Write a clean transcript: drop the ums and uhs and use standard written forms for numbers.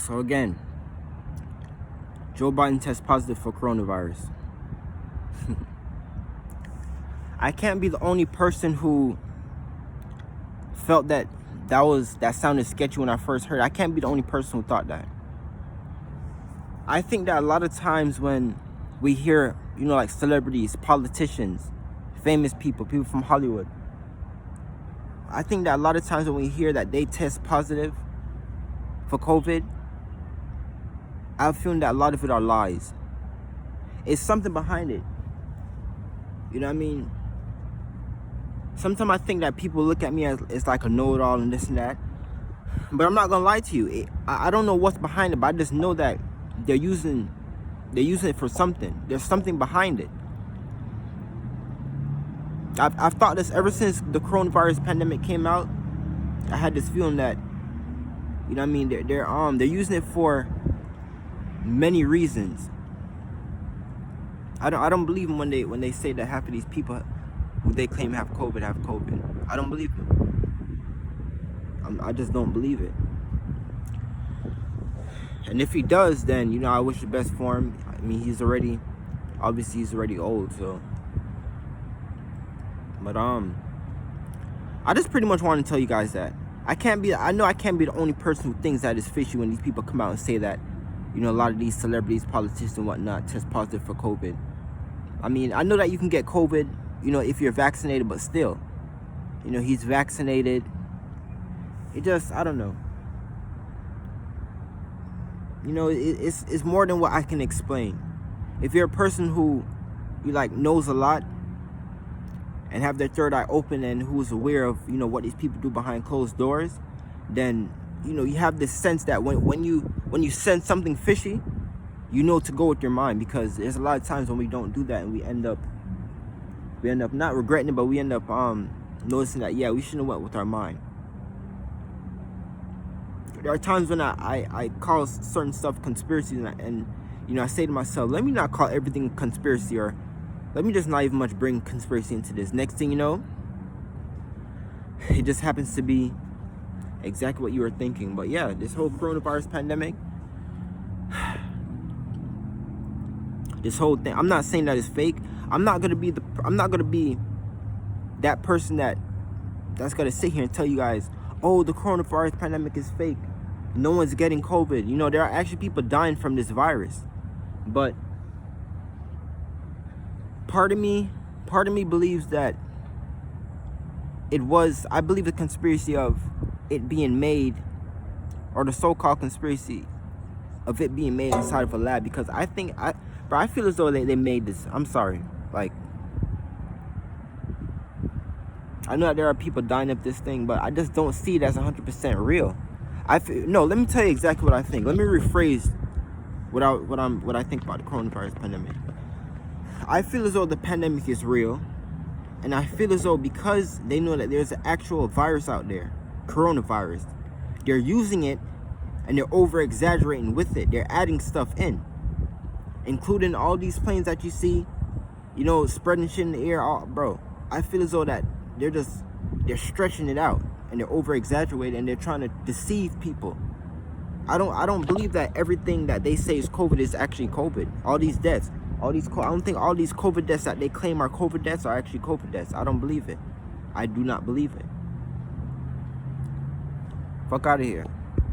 So again, Joe Biden tests positive for coronavirus. I can't be the only person who felt that sounded sketchy when I first heard it. I can't be the only person who thought that. I think that a lot of times when we hear, like celebrities, politicians, famous people from Hollywood, I think that a lot of times when we hear that they test positive for COVID, I have a feeling that a lot of it are lies. It's something behind it. You know what I mean? Sometimes I think that people look at me as like a know-it-all and this and that. But I'm not gonna lie to you. I don't know what's behind it, but I just know that they're using it for something. There's something behind it. I've thought this ever since the coronavirus pandemic came out. I had this feeling that, you know what I mean, they're using it for many reasons. I don't believe them when they say that half of these people who they claim have COVID. I don't believe them. I just don't believe it. And if he does, then I wish the best for him. I mean, he's already old, so. But I just pretty much want to tell you guys that I know I can't be the only person who thinks that it's fishy when these people come out and say that, a lot of these celebrities, politicians and whatnot test positive for COVID. I mean, I know that you can get COVID, if you're vaccinated, but still, he's vaccinated. It just, I don't know. It's more than what I can explain. If you're a person who knows a lot and have their third eye open and who's aware of what these people do behind closed doors, then you have this sense that when you sense something fishy, to go with your mind, because there's a lot of times when we don't do that and we end up not regretting it, but we end up noticing that we shouldn't have went with our mind. There are times when I call certain stuff conspiracies and I say to myself, let me not call everything conspiracy, or let me just not even much bring conspiracy into this. Next thing you know, it just happens to be exactly what you were thinking. But yeah, this whole coronavirus pandemic, this whole thing, I'm not saying that it's fake. I'm not gonna be that person that's gonna sit here and tell you guys, oh, the coronavirus pandemic is fake. No one's getting COVID. There are actually people dying from this virus. But part of me believes that I believe the conspiracy of it being made, or the so-called conspiracy of it being made inside of a lab, because I feel as though they made this. I'm sorry. I know that there are people dying of this thing, but I just don't see it as 100% real. No, let me tell you exactly what I think. Let me rephrase what I think about the coronavirus pandemic. I feel as though the pandemic is real, and I feel as though because they know that there's an actual virus out there, coronavirus, they're using it and they're over exaggerating with it. They're adding stuff in, including all these planes that you see, spreading shit in the air. Bro, I feel as though that they're stretching it out and they're over exaggerating and they're trying to deceive people. I don't believe that everything that they say is COVID is actually COVID. All these deaths, I don't think all these COVID deaths that they claim are COVID deaths are actually COVID deaths. I don't believe it. I do not believe it. Fuck out of here.